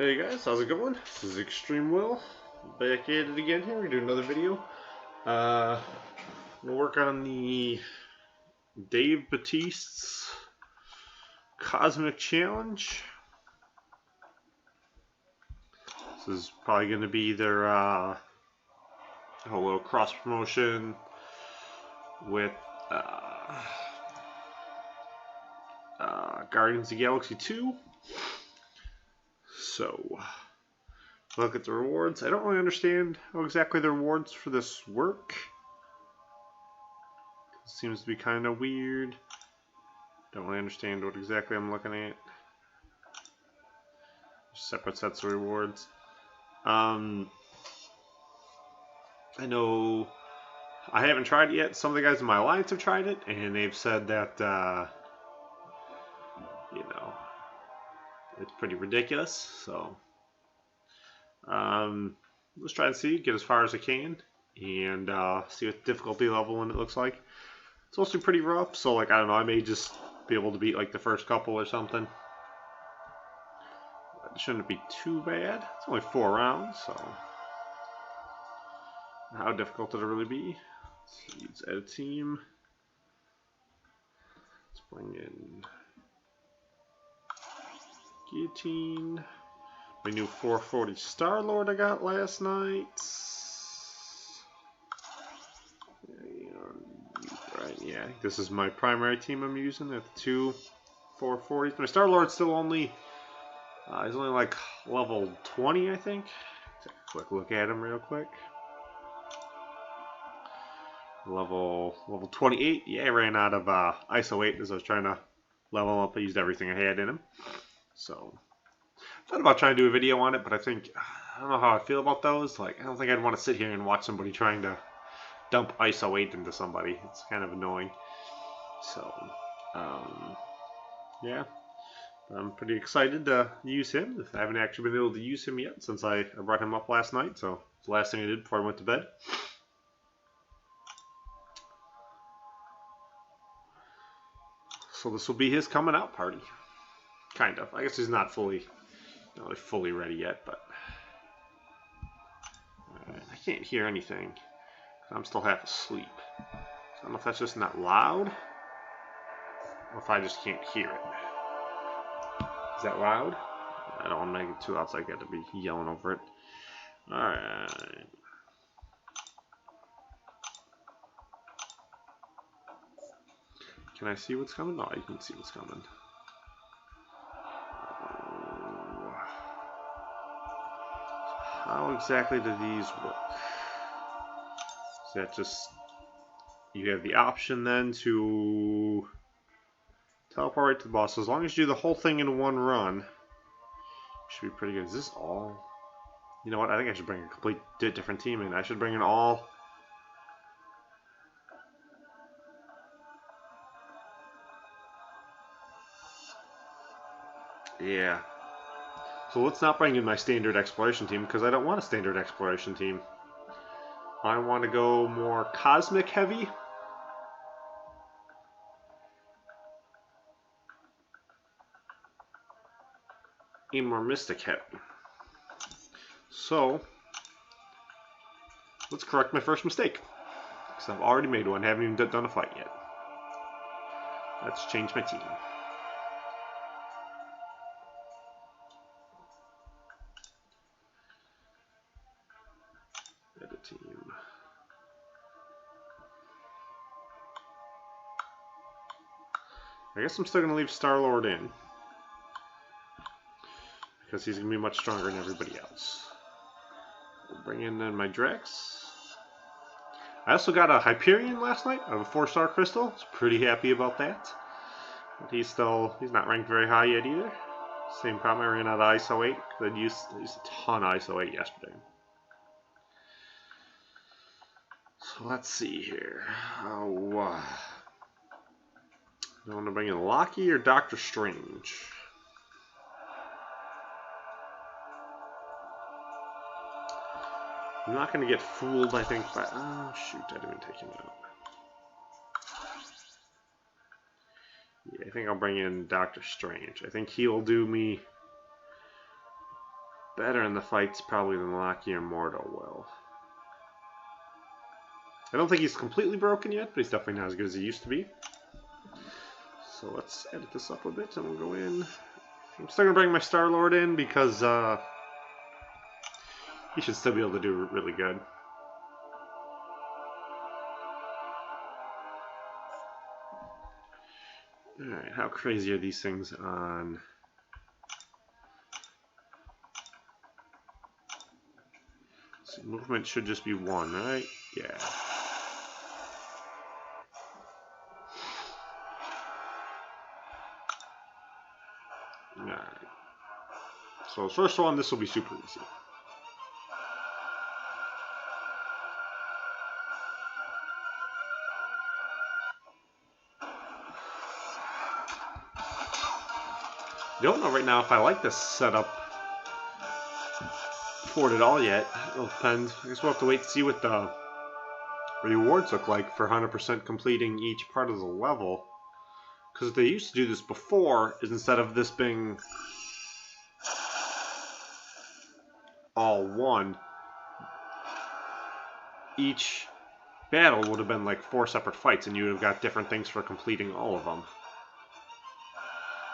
Hey guys, how's it going? This is ExtrmWill, back at it again here. We're gonna do another video. I'm gonna work on the Batista's Cosmic Challenge. This is probably gonna be their a little cross promotion with Guardians of the Galaxy 2. So, look at the rewards. I don't really understand how exactly the rewards for this work. It seems to be kind of weird. Don't really understand what exactly I'm looking at. Separate sets of rewards. I know I haven't tried it yet. Some of the guys in my alliance have tried it, and they've said that you know, it's pretty ridiculous. So let's try and see, get as far as I can, and see what difficulty level and it looks like. It's also pretty rough, so like I don't know, I may just be able to beat like the first couple or something. It shouldn't be too bad. It's only 4 rounds, so how difficult did it really be? Let's add a team. Let's bring in Guillotine. My new 440 Star-Lord I got last night. Right, yeah, this is my primary team I'm using at the 2 440s. My Star-Lord's still only, he's only like level 20, I think. Take a quick look at him real quick. Level 28. Yeah, I ran out of ISO 8 as I was trying to level him up. I used everything I had in him. So, I thought about trying to do a video on it, but I think, I don't know how I feel about those. Like, I don't think I'd want to sit here and watch somebody trying to dump ISO 8 into somebody. It's kind of annoying. So, yeah. I'm pretty excited to use him. I haven't actually been able to use him yet since I brought him up last night. So, it's the last thing I did before I went to bed. So this will be his coming out party. Kind of. I guess he's not fully ready yet, but I can't hear anything. I'm still half asleep. I don't know if that's just not loud, or if I just can't hear it. Is that loud? I don't want to make it too loud, so I got to be yelling over it. Alright. Can I see what's coming? No, you can see what's coming. How exactly do these work? Is that just, you have the option then to teleport right to the boss. So as long as you do the whole thing in one run, should be pretty good. Is this all? You know what? I think I should bring a complete different team in. I should bring in all. Yeah. So let's not bring in my standard exploration team, because I don't want a standard exploration team. I want to go more cosmic heavy. And more mystic heavy. So let's correct my first mistake, because I've already made one. I haven't even done a fight yet. Let's change my team. Edit team. I guess I'm still going to leave Star-Lord in, because he's going to be much stronger than everybody else. We'll bring in then my Drax. I also got a Hyperion last night of a 4-star crystal. I was pretty happy about that. But he's not ranked very high yet either. Same problem, I ran out of ISO 8 because I used a ton of ISO 8 yesterday. So let's see here. I want to bring in Loki or Doctor Strange. I'm not going to get fooled, I think, by... Oh, shoot, I didn't even take him out. Yeah, I think I'll bring in Doctor Strange. I think he'll do me better in the fights probably than Locky or Mordo will. I don't think he's completely broken yet, but he's definitely not as good as he used to be. So let's edit this up a bit and we'll go in. I'm still going to bring my Star-Lord in because he should still be able to do really good. Alright, how crazy are these things on... So movement should just be 1, right? Yeah. Alright. So first one, this will be super easy. I don't know right now if I like this setup for it at all yet. It'll depend. I guess we'll have to wait to see what the rewards look like for 100% completing each part of the level. Because what they used to do this before is instead of this being all one, each battle would have been like 4 separate fights and you would have got different things for completing all of them.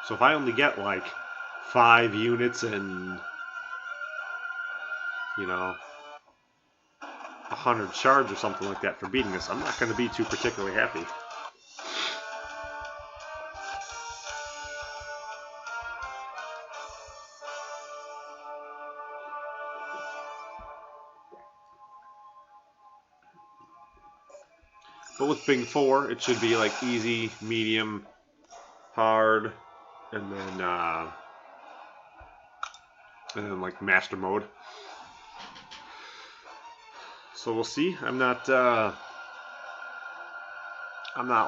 So if I only get like 5 units and, you know, 100 shards or something like that for beating this, I'm not going to be too particularly happy. But with Bing 4, it should be like easy, medium, hard, and then like master mode. So we'll see. I'm not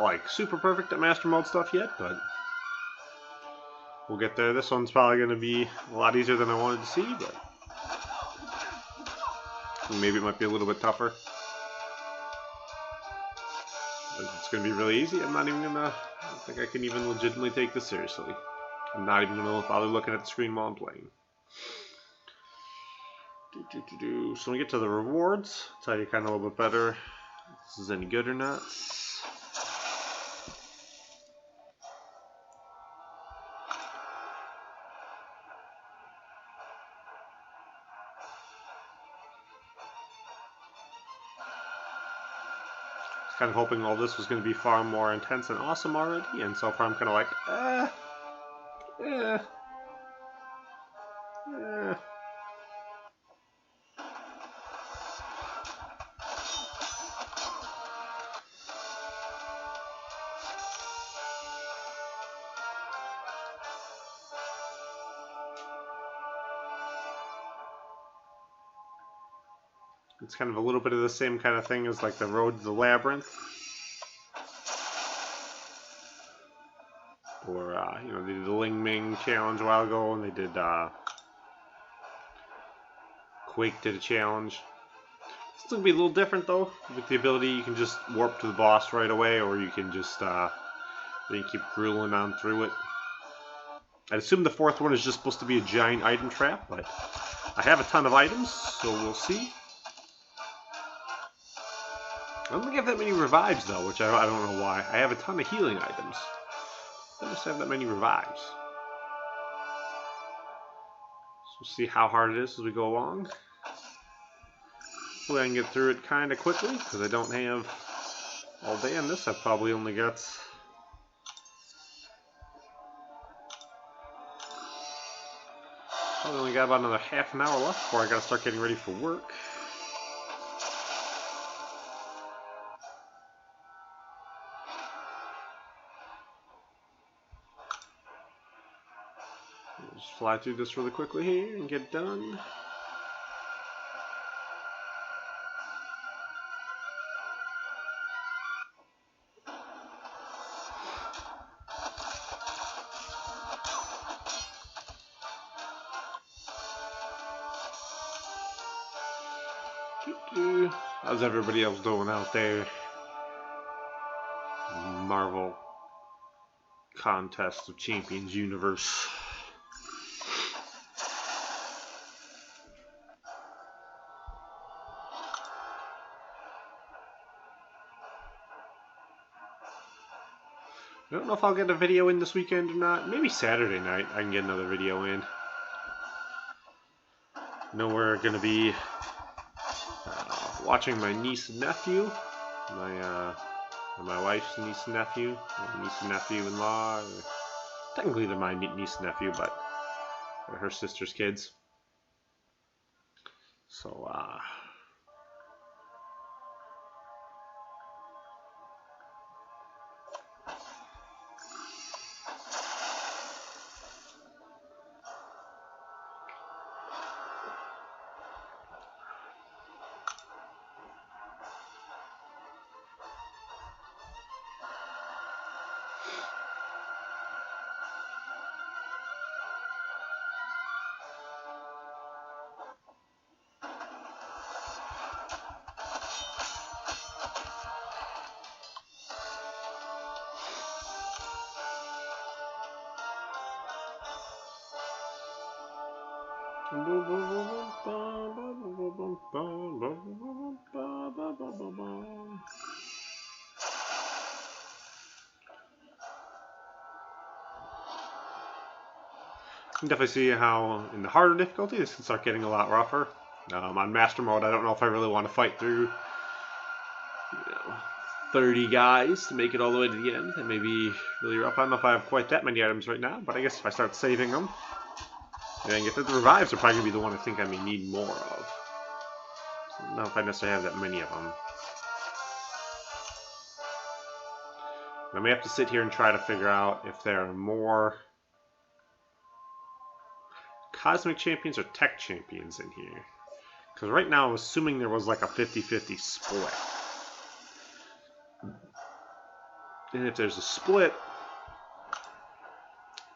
like super perfect at master mode stuff yet, but we'll get there. This one's probably going to be a lot easier than I wanted to see, but maybe it might be a little bit tougher. It's going to be really easy. I'm not even going to... I don't think I can even legitimately take this seriously. I'm not even going to bother looking at the screen while I'm playing. So when we get to the rewards, I'll tell you kind of a little bit better if this is any good or not. Kind of hoping all this was going to be far more intense and awesome already, and so far I'm kind of like, It's kind of a little bit of the same kind of thing as like the Road to the Labyrinth. Or, you know, they did the Ling Ming challenge a while ago, and they did, Quake did a challenge. It's going to be a little different, though. With the ability, you can just warp to the boss right away, or you can just, then keep grueling on through it. I assume the 4th one is just supposed to be a giant item trap, but I have a ton of items, so we'll see. I don't think I have that many revives, though, which I don't know why. I have a ton of healing items. I don't just have that many revives. So we'll see how hard it is as we go along. Hopefully I can get through it kind of quickly, because I don't have all day on this. I've probably only got... Probably only got about another half an hour left before I gotta start getting ready for work. Just fly through this really quickly here and get done. How's everybody else doing out there? Marvel Contest of Champions universe. I don't know if I'll get a video in this weekend or not. Maybe Saturday night I can get another video in. I know we're going to be watching my niece and nephew, my wife's niece and nephew, my niece and nephew-in-law. Technically they're my niece and nephew, but they're her sister's kids. So, you can definitely see how in the harder difficulty this can start getting a lot rougher. On master mode, I don't know if I really want to fight through 30 guys to make it all the way to the end. That may be really rough. I don't know if I have quite that many items right now, but I guess if I start saving them and then get the revives, are probably going to be the one I think I may need more of. So I don't know if I necessarily have that many of them. I may have to sit here and try to figure out if there are more Cosmic Champions or Tech Champions in here. Because right now I'm assuming there was like a 50-50 split. And if there's a split,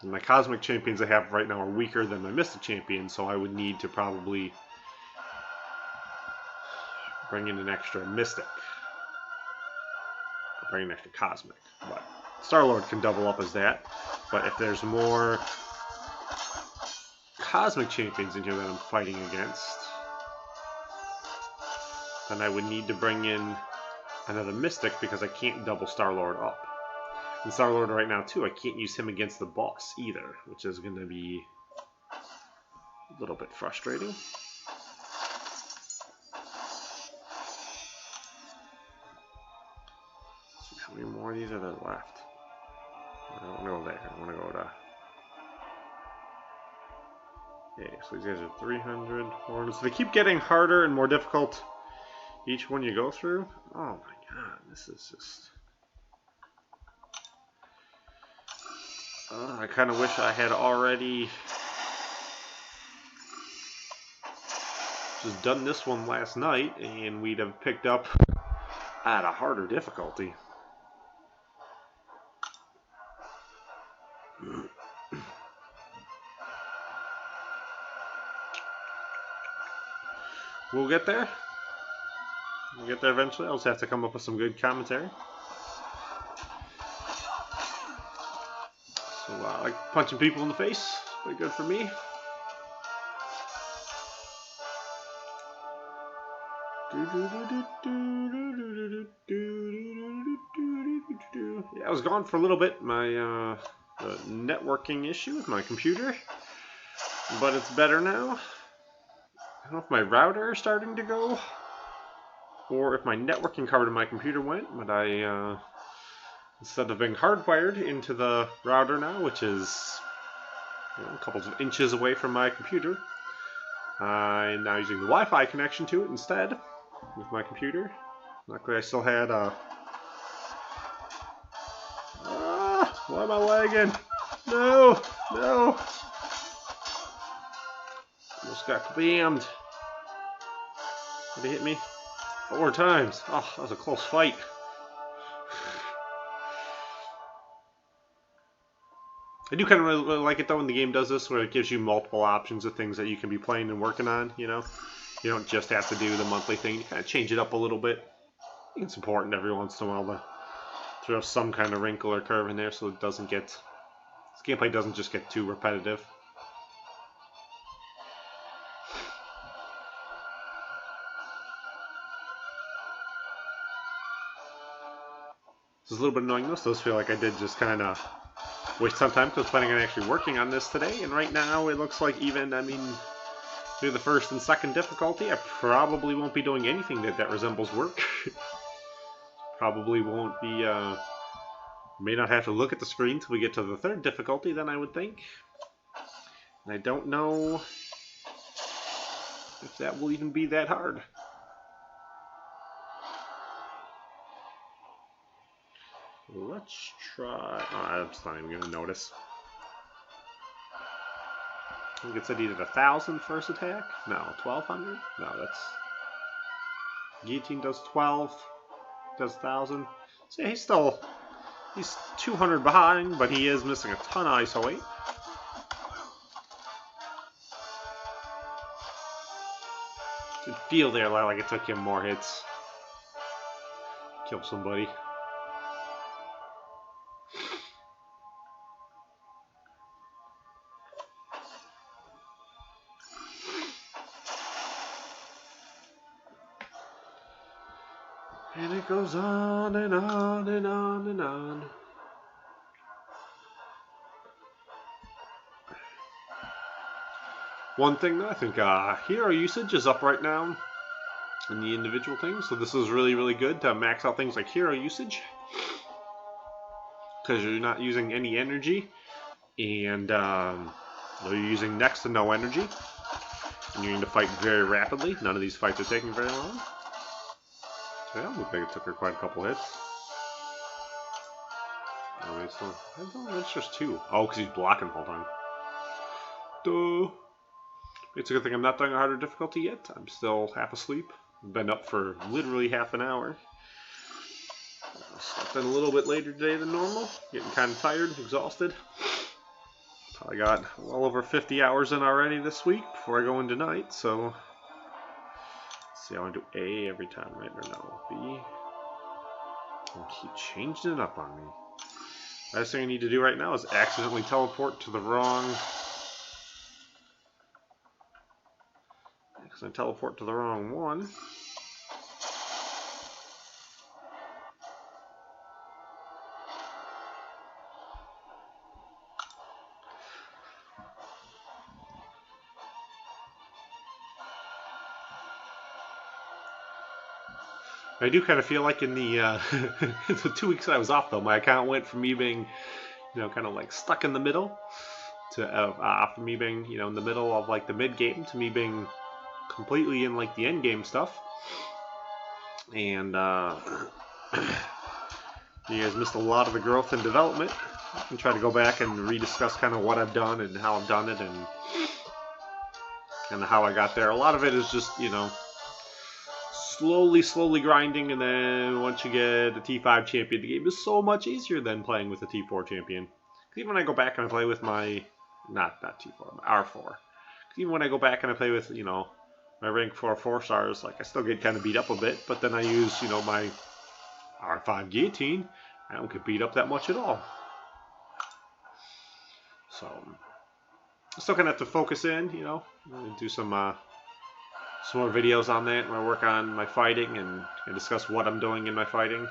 then my Cosmic Champions I have right now are weaker than my Mystic Champions, so I would need to probably bring in an extra Mystic. Bring an extra Cosmic. But Star-Lord can double up as that. But if there's more Cosmic Champions in here that I'm fighting against, then I would need to bring in another Mystic because I can't double Star-Lord up. And Star-Lord right now too, I can't use him against the boss either, which is going to be a little bit frustrating. How many more of these are there left? I don't want to go there. I want to go to... Okay, so these guys are 300, 400. So they keep getting harder and more difficult each one you go through. Oh my god, this is just... I kind of wish I had already just done this one last night and we'd have picked up at a harder difficulty. We'll get there. We'll get there eventually. I'll just have to come up with some good commentary. So I like punching people in the face. Pretty good for me. Yeah, I was gone for a little bit. My networking issue with my computer, but it's better now. I don't know if my router is starting to go, or if my networking card in my computer went, but I, instead of being hardwired into the router now, which is a couple of inches away from my computer, I'm now using the Wi-Fi connection to it instead with my computer. Luckily I still had why am I lagging? No! No! Almost got kabammed. Did he hit me? 4 times. Oh, that was a close fight. I do kind of really like it though when the game does this, where it gives you multiple options of things that you can be playing and working on, you know? You don't just have to do the monthly thing. You kind of change it up a little bit. I think it's important every once in a while to throw some kind of wrinkle or curve in there so it doesn't get... this gameplay doesn't just get too repetitive. It's a little bit annoying. This does feel like I did just kind of waste some time because I was planning on actually working on this today. And right now it looks like even, I mean, through the first and second difficulty, I probably won't be doing anything that resembles work. Probably won't be, may not have to look at the screen till we get to the third difficulty, then I would think. And I don't know if that will even be that hard. Let's try. Oh, I'm just not even going to notice. I think it said he did 1,000 first attack. No, 1,200. No, that's guillotine does 12. Does 1,000. So yeah, he's 200 behind, but he is missing a ton of ISO 8. Could feel there like it took him more hits. Kill somebody. And it goes on and on and on and on. One thing though, I think hero usage is up right now in the individual things, so this is really, really good to max out things like hero usage because you're not using any energy, and you're using next to no energy, and you're going to fight very rapidly. None of these fights are taking very long. Yeah, looks like it took her quite a couple hits. Oh, wait, so I don't know, it's just 2. Oh, because he's blocking the whole time. Duh. It's a good thing I'm not doing a harder difficulty yet. I'm still half asleep. I've been up for literally half an hour. Slept in a little bit later today than normal. Getting kind of tired, exhausted. I got well over 50 hours in already this week before I go in tonight, so... See, I want to do A every time, right? Or no, B. I'll keep changing it up on me. Last thing I need to do right now is accidentally teleport to the wrong... Because I teleport to the wrong one. I do kind of feel like in the the 2 weeks I was off, though, my account went from me being, kind of like stuck in the middle to from me being, in the middle of like the mid game to me being completely in like the end game stuff. And you guys missed a lot of the growth and development. I can try to go back and rediscuss kind of what I've done and how I've done it and how I got there. A lot of it is just, slowly grinding, and then once you get a T5 champion, the game is so much easier than playing with a T4 champion. Even when I go back and I play with my, not T4, R4. Even when I go back and I play with, my rank 4 stars, like I still get kind of beat up a bit, but then I use, my R5 guillotine, I don't get beat up that much at all. So, I still kind of have to focus in, do some more videos on that when I work on my fighting and discuss what I'm doing in my fighting.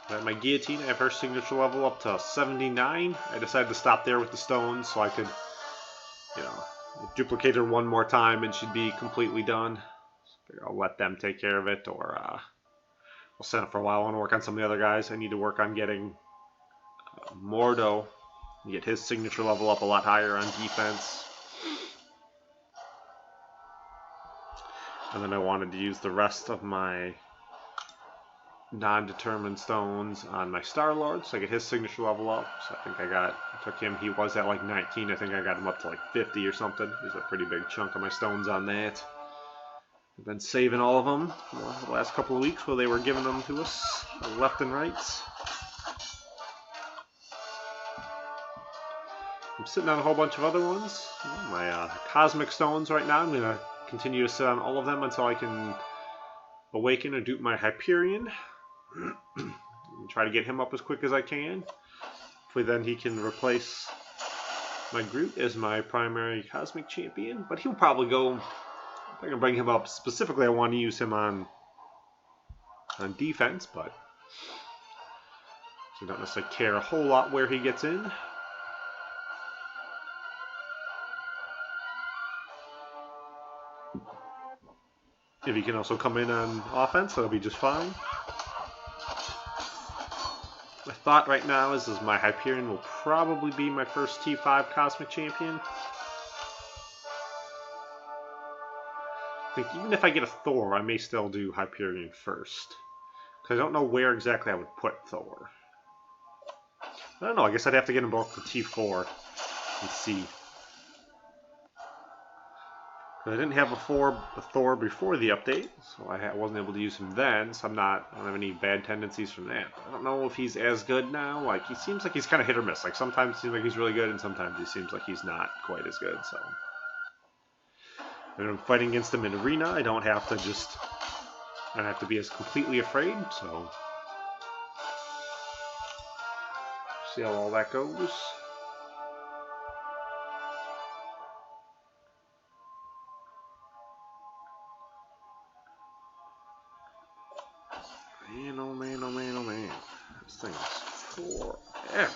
At my guillotine, I have her signature level up to 79. I decided to stop there with the stones so I could, duplicate her one more time and she'd be completely done. So I'll let them take care of it, or I'll send it for a while. I want to work on some of the other guys. I need to work on getting Mordo, get his signature level up a lot higher on defense. And then I wanted to use the rest of my non-determined stones on my Star-Lord, so I get his signature level up. So I think I took him, he was at like 19, I think I got him up to like 50 or something. There's a pretty big chunk of my stones on that. I've been saving all of them for the last couple of weeks while they were giving them to us left and right. I'm sitting on a whole bunch of other ones. My cosmic stones right now, I'm going to continue to sit on all of them until I can awaken or dupe my Hyperion. Try to get him up as quick as I can. Hopefully then he can replace my Groot as my primary cosmic champion. But he'll probably go I can bring him up specifically. I want to use him on defense, but so I don't necessarily care a whole lot where he gets in. If he can also come in on offense, that'll be just fine. My thought right now is my Hyperion will probably be my first T5 Cosmic Champion. I think even if I get a Thor, I may still do Hyperion first. Because I don't know where exactly I would put Thor. I don't know, I guess I'd have to get them both to T4 and see. I didn't have a Thor before the update, so I wasn't able to use him then, so I don't have any bad tendencies from that. I don't know if he's as good now. Like, he seems like he's kind of hit or miss. Like, sometimes it seems like he's really good, and sometimes he seems like he's not quite as good, so. When I'm fighting against him in arena, I don't have to be as completely afraid, so. See how all that goes. Man, oh man, oh man, oh man. This thing is forever.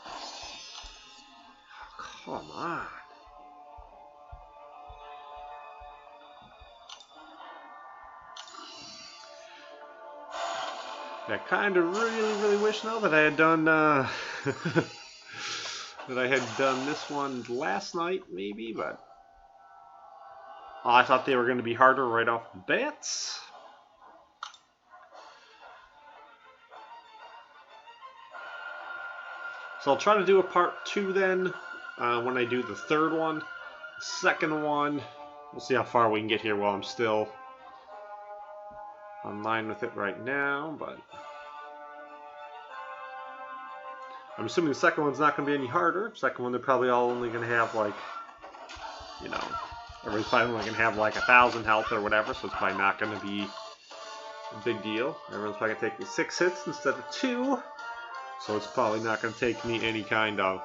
Oh, come on. I kind of really wish now that I had done that I had done this one last night, maybe, but I thought they were going to be harder right off the bats. So I'll try to do a part 2 then when I do the third one. The second one, we'll see how far we can get here while I'm still online with it right now, but I'm assuming the second one's not going to be any harder. Second one, they're probably all only going to have, like, you know, everybody's probably only going to have like 1,000 health or whatever, so it's probably not going to be a big deal. Everyone's probably going to take me 6 hits instead of 2, so it's probably not going to take me any kind of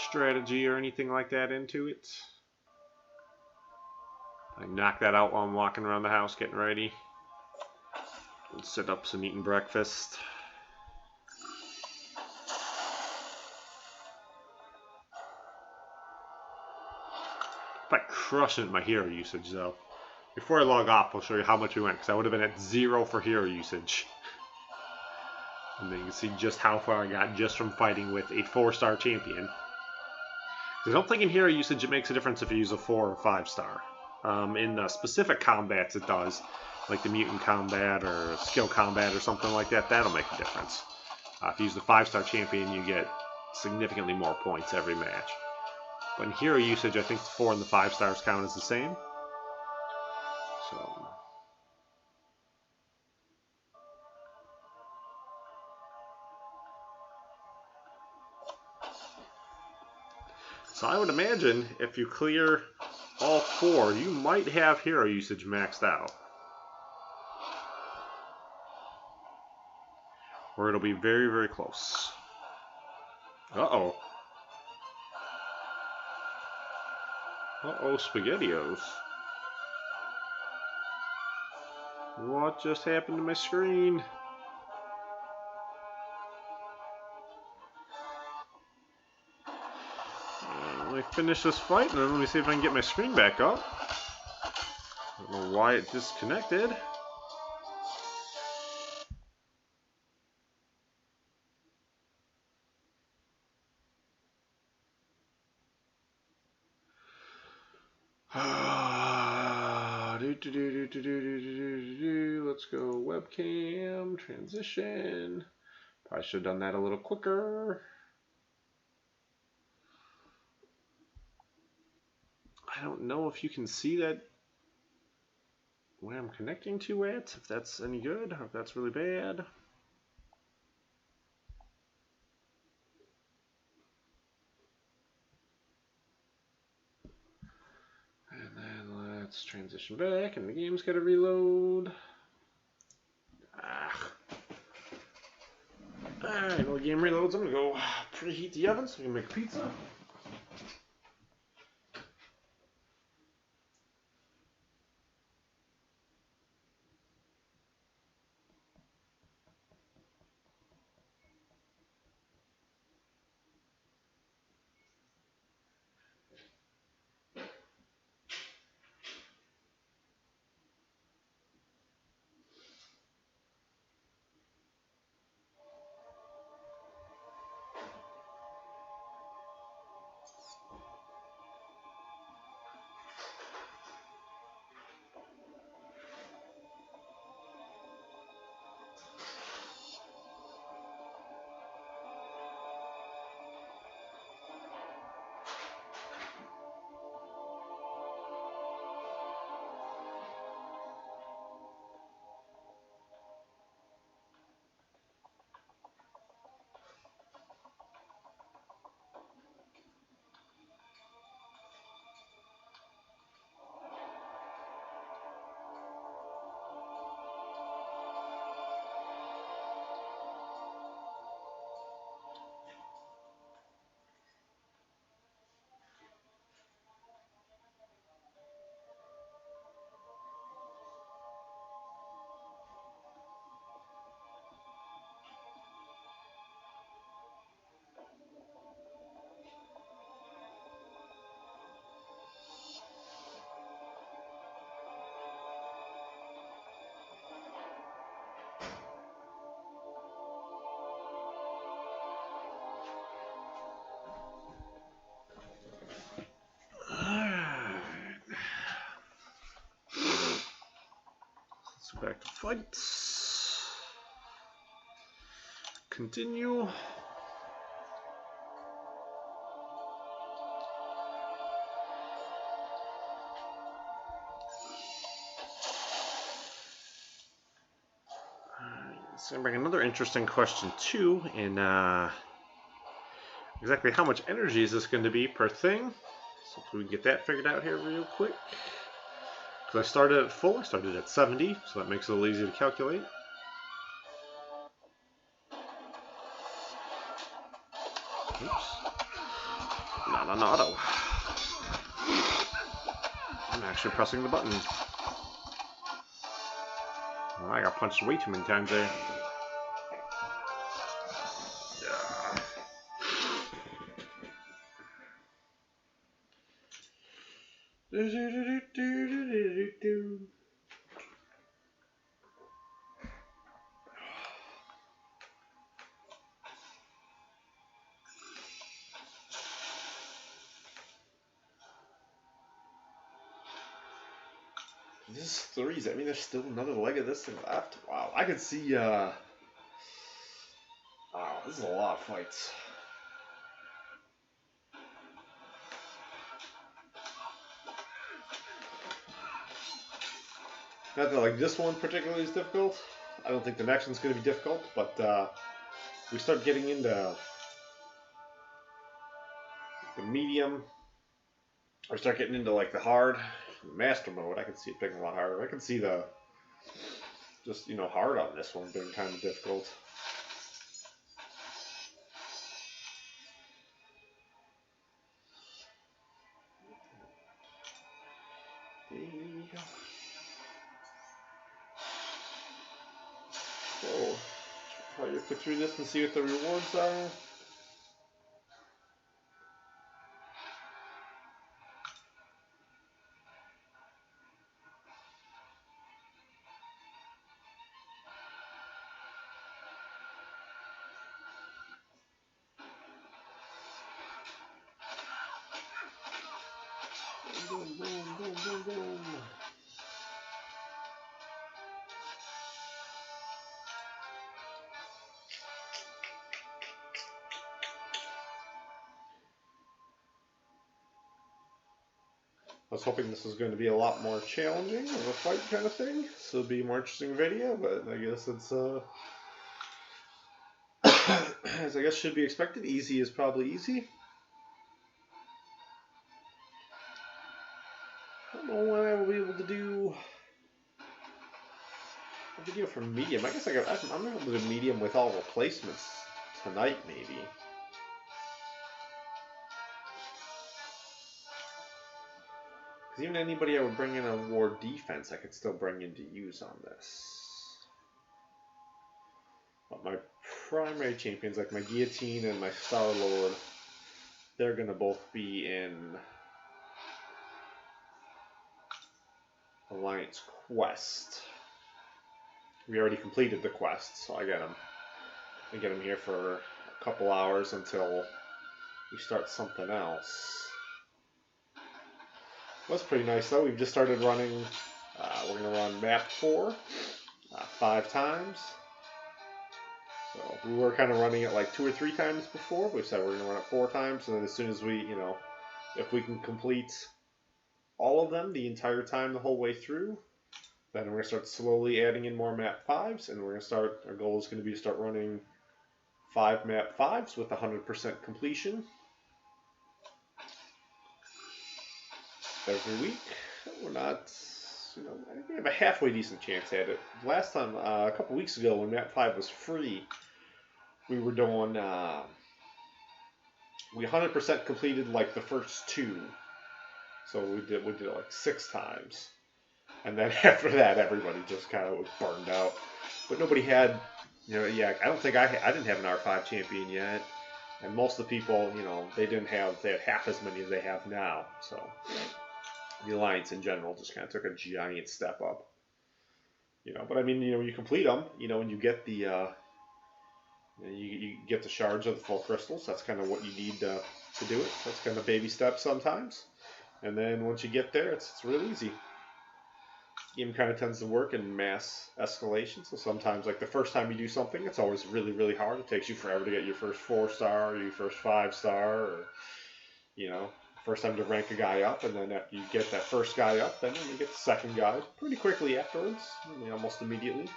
strategy or anything like that into it. I knock that out while I'm walking around the house getting ready. Sit-ups and eating breakfast. If I crush it in my hero usage, though. Before I log off, I'll show you how much we went, because I would have been at 0 for hero usage. And then you can see just how far I got just from fighting with a 4-star champion. I don't think in hero usage it makes a difference if you use a 4 or 5-star. In the specific combats it does, like the mutant combat or skill combat or something like that, that'll make a difference. If you use the 5-star champion, you get significantly more points every match. But in hero usage, I think the 4 and the 5 stars count as the same. So I would imagine if you clear all 4, you might have hero usage maxed out. Or it'll be very close. Uh-oh. Uh-oh, SpaghettiOs. What just happened to my screen? Let me finish this fight and then let me see if I can get my screen back up. I don't know why it disconnected. Let's go webcam, transition. Probably should have done that a little quicker. I don't know if you can see that where I'm connecting to it, if that's any good or if that's really bad. And then let's transition back and the game's got to reload. Alright, while the game reloads, I'm going to go preheat the oven so we can make pizza. So back to fights. Continue. So I'm bring another interesting question too, in exactly how much energy is this going to be per thing? So if we can get that figured out here real quick. Because I started at full, I started at 70, so that makes it a little easier to calculate. Oops. Not on auto. I'm actually pressing the button. Well, I got punched way too many times there. This is 3s. I mean, there's still another leg of this thing left. Wow, I could see. Wow, this is a lot of fights. Not that like this one particularly is difficult. I don't think the next one's going to be difficult, but we start getting into the medium, or start getting into like the hard, master mode. I can see it being a lot harder. I can see the just hard on this one being kind of difficult. So, try to put through this and see what the rewards are. Boom, boom, boom, boom, boom. I was hoping this was going to be a lot more challenging of a fight kind of thing, so it'd be a more interesting video, but I guess it's, as I guess should be expected, easy is probably easy. I don't know when I will be able to do a video for medium. I guess I'm able to do medium with all replacements tonight, maybe. Because even anybody I would bring in on war defense, I could still bring into use on this. But my primary champions, like my Guillotine and my Star-Lord, they're going to both be in Alliance Quest. We already completed the quest, so I get them here for a couple hours until we start something else. That's pretty nice though. We've just started running. We're going to run map 4 5 times. So we were kind of running it like 2 or 3 times before. We said we're going to run it 4 times, and then as soon as we, if we can complete all of them the entire time, the whole way through, then we're going to start slowly adding in more map 5s, and we're going to start. Our goal is going to be to start running 5 map 5s with 100% completion every week. We're not, I think we have a halfway decent chance at it. Last time, a couple weeks ago, when map 5 was free, we were doing, we 100% completed like the first 2. So we did it like 6 times. And then after that, everybody just kind of was burned out. But nobody had, I don't think I didn't have an R5 champion yet. And most of the people, they had half as many as they have now. So the Alliance in general just kind of took a giant step up. But I mean, you complete them, and you get the, you get the shards of the full crystals. That's kind of what you need to do it. That's kind of baby steps sometimes. And then once you get there, it's real easy. game kind of tends to work in mass escalation. So sometimes, like the first time you do something, it's always really, really hard. It takes you forever to get your first 4-star, or your first 5-star, or you know, first time to rank a guy up, and then after you get that first guy up, then you get the second guy pretty quickly afterwards, I mean, almost immediately.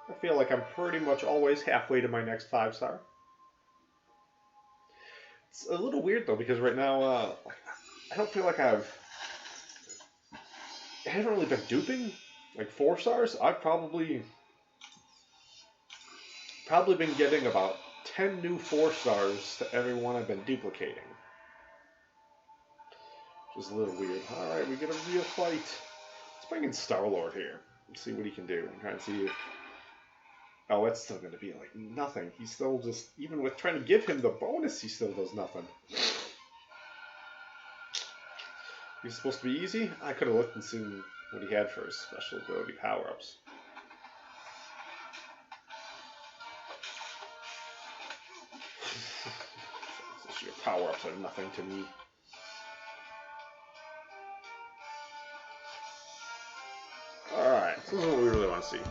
I feel like I'm pretty much always halfway to my next 5-star. It's a little weird though, because right now I don't feel like I haven't really been duping like 4-stars. I've probably been getting about 10 new 4-stars to every one I've been duplicating. Which is a little weird. Alright, we get a real fight. Let's bring in Star-Lord here. Let's see what he can do. I'm trying to see if... Oh, it's still going to be like nothing. He's still just... Even with trying to give him the bonus, he still does nothing. He's supposed to be easy? I could have looked and seen what he had for his special ability power-ups. Your power-ups are nothing to me. Alright, so this is what we really want to see.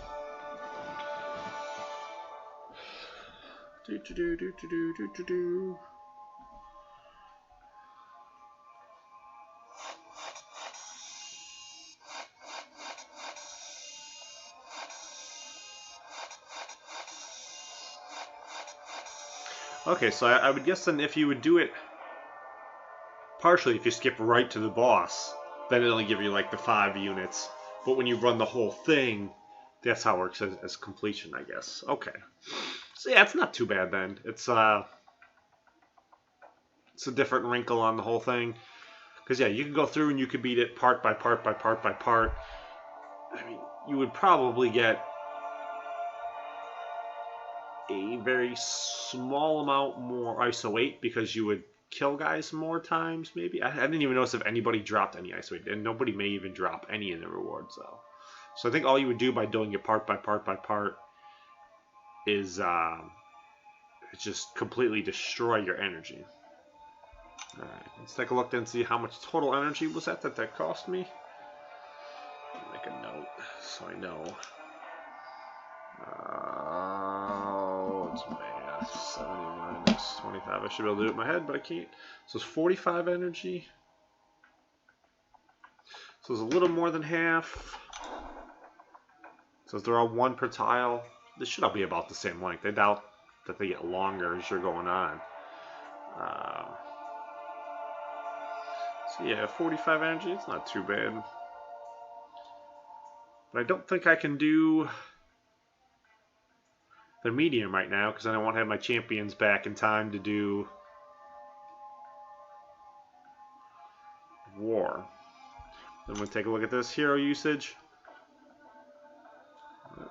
Do. Okay, so I would guess then if you would do it partially, if you skip right to the boss, then it'll give you like the 5 units. But when you run the whole thing, that's how it works as completion, I guess. Okay. So yeah, it's not too bad then. It's a different wrinkle on the whole thing. Because yeah, you can go through and you could beat it part by part by part by part. I mean, you would probably get a very small amount more ISO 8 because you would kill guys more times, maybe. I didn't even notice if anybody dropped any ISO 8, and nobody may even drop any in the rewards, though. So I think all you would do by doing it part by part by part is just completely destroy your energy. Alright, let's take a look and see how much total energy was that cost me. Make a note so I know. It's math. 70 minus 25. I should be able to do it in my head, but I can't. So it's 45 energy. So it's a little more than half. So they're all 1 per tile. This should all be about the same length. I doubt that they get longer as you're going on. So yeah, 45 energy. It's not too bad. But I don't think I can do the medium right now because I don't want to have my champions back in time to do war. Then we'll take a look at this hero usage.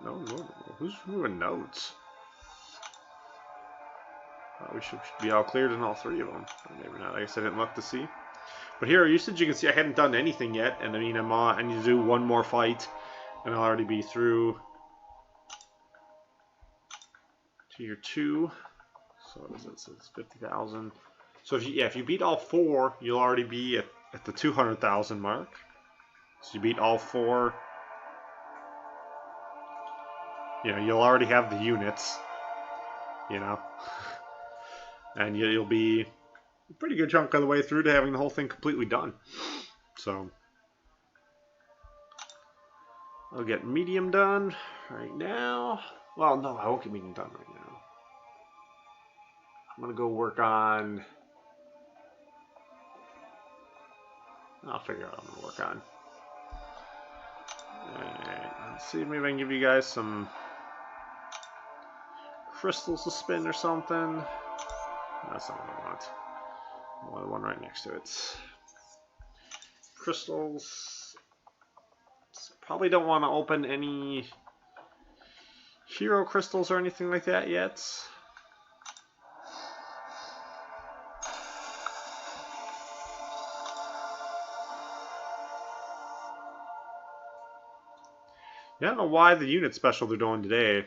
No, who's moving notes? We should be all cleared in all 3 of them. Or maybe not. I guess I didn't look to see. But hero usage, you can see I hadn't done anything yet, and I mean I need to do 1 more fight, and I'll already be through tier 2. So what is it? So it's 50,000. So if you beat all 4, you'll already be at the 200,000 mark. So you beat all 4. You know, you'll already have the units. You know, and you'll be a pretty good chunk of the way through to having the whole thing completely done. So I'll get medium done right now. Well, no, I won't get medium done right now. I'm going to go work on... I'll figure out what I'm going to work on. Alright, let's see if maybe I can give you guys some crystals to spin or something. That's not what I want. I want the one right next to it. Crystals. Probably don't want to open any hero crystals or anything like that yet. Yeah, I don't know why the unit special they're doing today,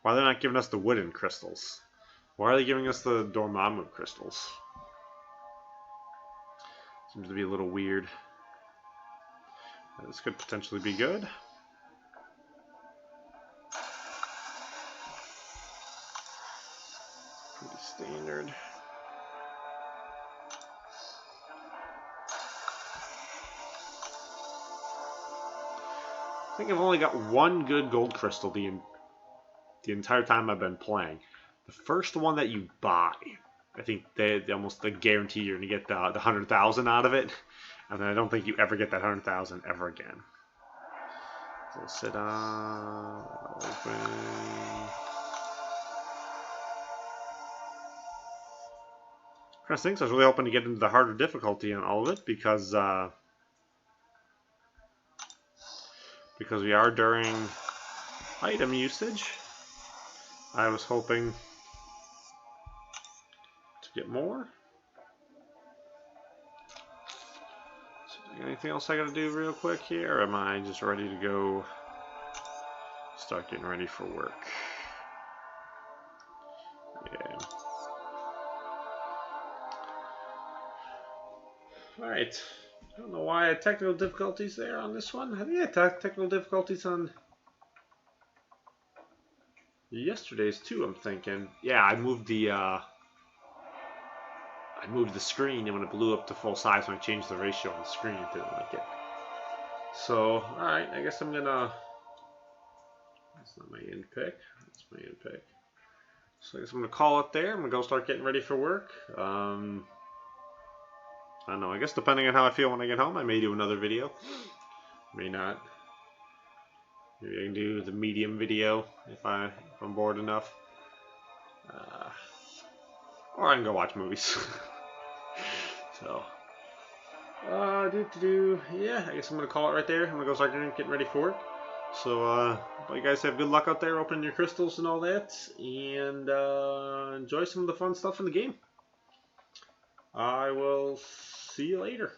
why they're not giving us the wooden crystals. Why are they giving us the Dormammu crystals? Seems to be a little weird. This could potentially be good. Pretty standard. I think I've only got one good gold crystal the entire time I've been playing. The first one that you buy, I think they almost guarantee you're going to get the 100,000 out of it. And then I don't think you ever get that 100,000 ever again. So sit on, open. I was really hoping to get into the harder difficulty on all of it because we are during item usage. I was hoping to get more. So anything else I gotta do real quick here, or am I just ready to go start getting ready for work? Yeah. Alright. I don't know why I had technical difficulties there on this one. I think I had technical difficulties on yesterday's too, I'm thinking. Yeah, I moved the screen, and when it blew up to full size, when I changed the ratio on the screen, it didn't like it. So, alright, I guess I'm gonna... That's not my end pick. That's my end pick. So I guess I'm gonna call it there. I'm gonna go start getting ready for work. I don't know, I guess depending on how I feel when I get home, I may do another video. May not. Maybe I can do the medium video if I'm bored enough. Or I can go watch movies. So, yeah, I guess I'm going to call it right there. I'm going to go start getting ready for work. So, you guys have good luck out there opening your crystals and all that. And enjoy some of the fun stuff in the game. I will see you later.